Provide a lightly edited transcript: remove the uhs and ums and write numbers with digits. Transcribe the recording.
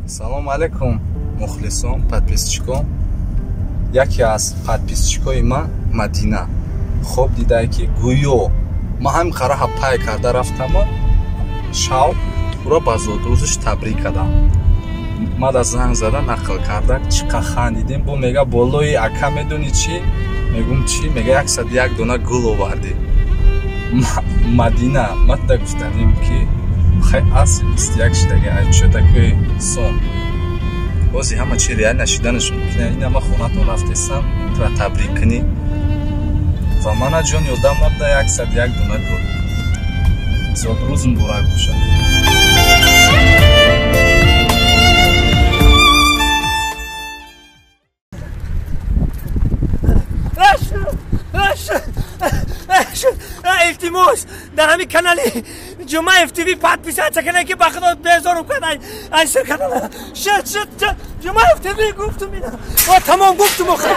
салом алейкум мухлисон подписчикон. Яке аз подписчикои ман Мадина хоб дидае ки гӯё ман ҳамин қараҳа пай карда рафтама шав ӯро ба зодрӯзиш табрик кардам. мада занг зада нақл карда чӣ қа хандидем. бо мега болои ака медони чӣ мегум чӣ мега 101 дона гул овардӣ. Мадина матда гуфтанем ки хай аз 21 шидаги ай чӯ такои сон бози ҳама чӣ реал нашиданаш мумкина. ина ма хонатон рафтесам тра табрик кунӣ ва мана ҷон ёдам набуда 101 дона гул. зодрӯз муборак бошад. التماس در همین کانال جمعه FTV подписаться کنه که بخدا بزارم کنه این سر کانال شد جمعه FTV گفتم اینا تمام گفتم آخه